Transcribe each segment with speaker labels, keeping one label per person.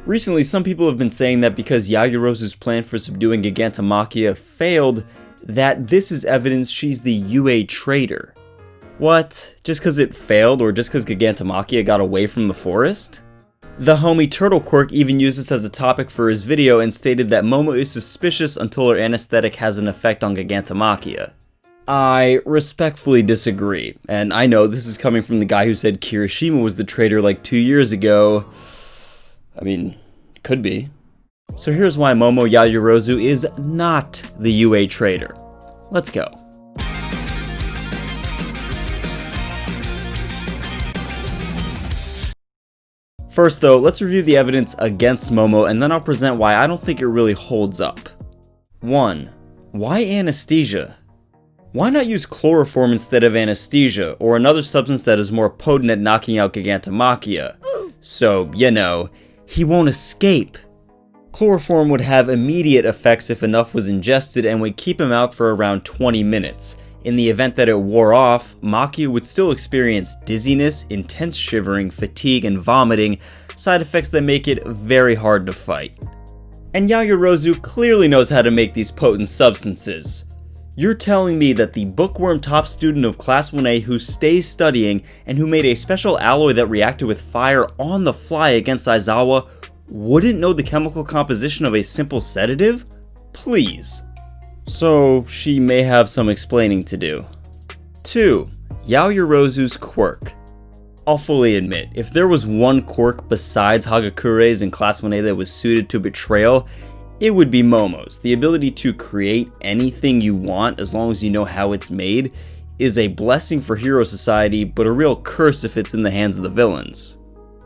Speaker 1: Recently, some people have been saying that because Yaoyorozu's plan for subduing Gigantomachia failed, that this is evidence she's the U.A traitor. What? Just cause it failed, or just cause Gigantomachia got away from the forest? The homie Turtle Quirk even used this as a topic for his video and stated that Momo is suspicious until her anesthetic has an effect on Gigantomachia. I respectfully disagree, and I know this is coming from the guy who said Kirishima was the traitor like 2 years ago. I mean, could be. So here's why Momo Yaoyorozu is not the U.A traitor. Let's go. First though, let's review the evidence against Momo, and then I'll present why I don't think it really holds up. 1. Why anesthesia? Why not use chloroform instead of anesthesia, or another substance that is more potent at knocking out Gigantomachia? So, you know, he won't escape. Chloroform would have immediate effects if enough was ingested and would keep him out for around 20 minutes. In the event that it wore off, Machia would still experience dizziness, intense shivering, fatigue, and vomiting, side effects that make it very hard to fight. And Yaoyorozu clearly knows how to make these potent substances. You're telling me that the bookworm top student of Class 1A who stays studying and who made a special alloy that reacted with fire on the fly against Aizawa wouldn't know the chemical composition of a simple sedative? Please. So, she may have some explaining to do. 2. Yaoyorozu's quirk. I'll fully admit, if there was one quirk besides Hagakure's in Class 1A that was suited to betrayal, it would be Momo's. The ability to create anything you want as long as you know how it's made is a blessing for Hero Society, but a real curse if it's in the hands of the villains.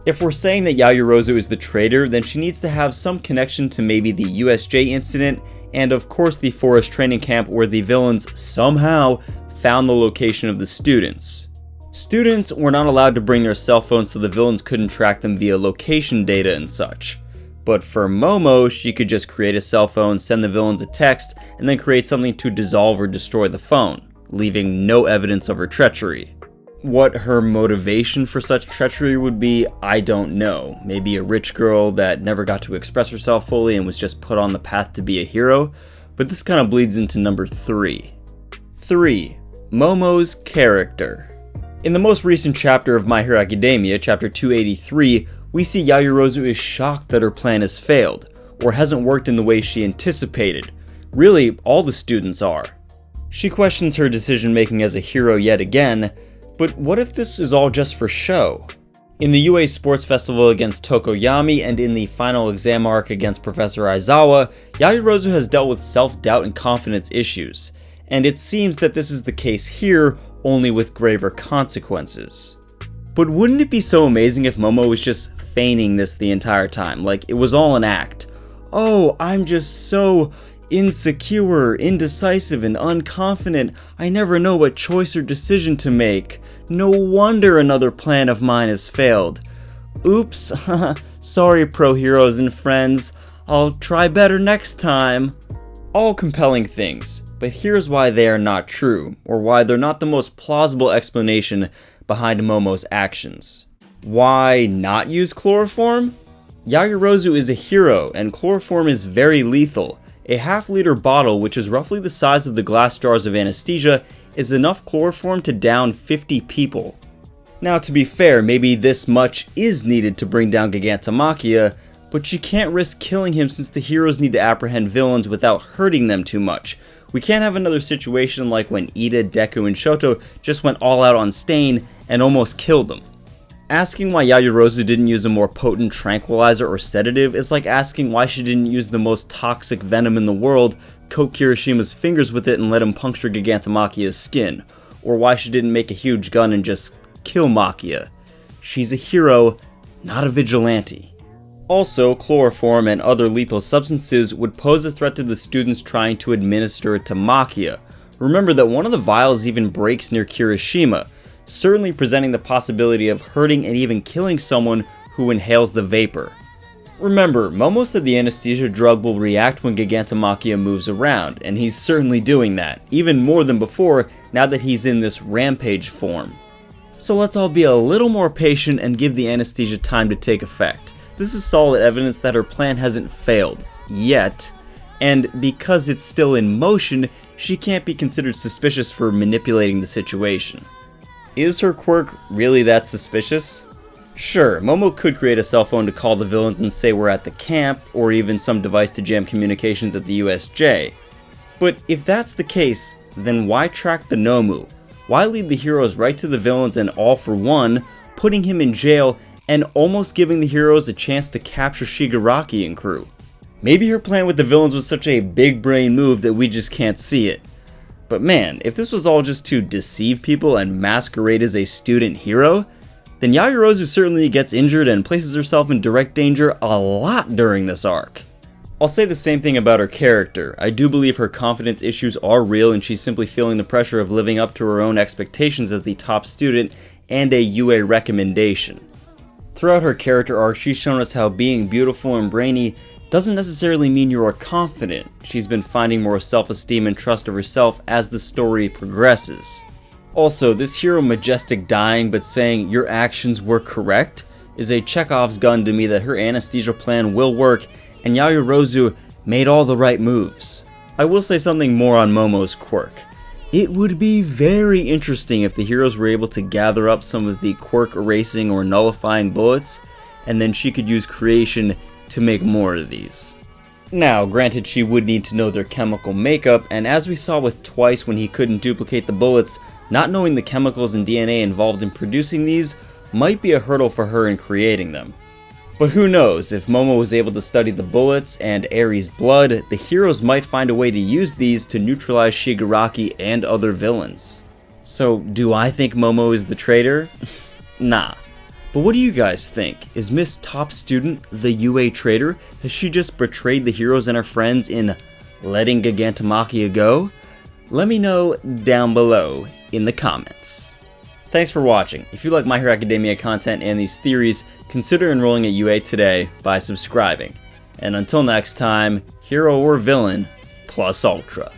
Speaker 1: If we're saying that Yaoyorozu is the traitor, then she needs to have some connection to maybe the USJ incident, and of course the forest training camp where the villains somehow found the location of the students. Students were not allowed to bring their cell phones so the villains couldn't track them via location data and such. But for Momo, she could just create a cell phone, send the villains a text, and then create something to dissolve or destroy the phone, leaving no evidence of her treachery. What her motivation for such treachery would be, I don't know. Maybe a rich girl that never got to express herself fully and was just put on the path to be a hero, but this kind of bleeds into number 3. 3. Momo's character. In the most recent chapter of My Hero Academia, chapter 283, we see Yaoyorozu is shocked that her plan has failed, or hasn't worked in the way she anticipated. Really, all the students are. She questions her decision making as a hero yet again, but what if this is all just for show? In the U.A Sports Festival against Tokoyami and in the final exam arc against Professor Aizawa, Yaoyorozu has dealt with self-doubt and confidence issues, and it seems that this is the case here, only with graver consequences. But wouldn't it be so amazing if Momo was just feigning this the entire time, like it was all an act? Oh, I'm just so insecure, indecisive, and unconfident, I never know what choice or decision to make. No wonder another plan of mine has failed. Oops, sorry pro heroes and friends, I'll try better next time. All compelling things, but here's why they are not true, or why they're not the most plausible explanation behind Momo's actions. Why not use chloroform? Yaoyorozu is a hero, and chloroform is very lethal. A half-liter bottle, which is roughly the size of the glass jars of anesthesia, is enough chloroform to down 50 people. Now to be fair, maybe this much is needed to bring down Gigantomachia, but you can't risk killing him since the heroes need to apprehend villains without hurting them too much. We can't have another situation like when Ida, Deku, and Shoto just went all out on Stain and almost killed them. Asking why Yaoyorozu didn't use a more potent tranquilizer or sedative is like asking why she didn't use the most toxic venom in the world, coat Kirishima's fingers with it and let him puncture Gigantomachia's skin, or why she didn't make a huge gun and just kill Machia. She's a hero, not a vigilante. Also, chloroform and other lethal substances would pose a threat to the students trying to administer it to Machia. Remember that one of the vials even breaks near Kirishima, certainly presenting the possibility of hurting and even killing someone who inhales the vapor. Remember, Momo said the anesthesia drug will react when Gigantomachia moves around, and he's certainly doing that, even more than before now that he's in this rampage form. So let's all be a little more patient and give the anesthesia time to take effect. This is solid evidence that her plan hasn't failed, yet, and because it's still in motion, she can't be considered suspicious for manipulating the situation. Is her quirk really that suspicious? Sure, Momo could create a cell phone to call the villains and say we're at the camp, or even some device to jam communications at the USJ. But if that's the case, then why track the Nomu? Why lead the heroes right to the villains and all for one, putting him in jail and almost giving the heroes a chance to capture Shigaraki and crew? Maybe her plan with the villains was such a big brain move that we just can't see it. But man, if this was all just to deceive people and masquerade as a student hero, then Yaoyorozu certainly gets injured and places herself in direct danger a lot during this arc. I'll say the same thing about her character. I do believe her confidence issues are real and she's simply feeling the pressure of living up to her own expectations as the top student and a U.A recommendation. Throughout her character arc, she's shown us how being beautiful and brainy doesn't necessarily mean you are confident. She's been finding more self-esteem and trust of herself as the story progresses. Also, this hero majestic dying but saying your actions were correct is a Chekhov's gun to me that her anesthesia plan will work and Yaoyorozu made all the right moves. I will say something more on Momos Quirk. It would be very interesting if the heroes were able to gather up some of the quirk erasing or nullifying bullets, and then she could use creation to make more of these. Now, granted she would need to know their chemical makeup, and as we saw with Twice when he couldn't duplicate the bullets, not knowing the chemicals and DNA involved in producing these might be a hurdle for her in creating them. But who knows, if Momo was able to study the bullets and Ares' blood, the heroes might find a way to use these to neutralize Shigaraki and other villains. So, do I think Momo is the traitor? Nah. But what do you guys think? Is Miss Top Student the U.A traitor? Has she just betrayed the heroes and her friends in letting Gigantomachia go? Let me know down below in the comments. Thanks for watching. If you like My Hero Academia content and these theories, consider enrolling at U.A today by subscribing. And until next time, hero or villain, plus ultra.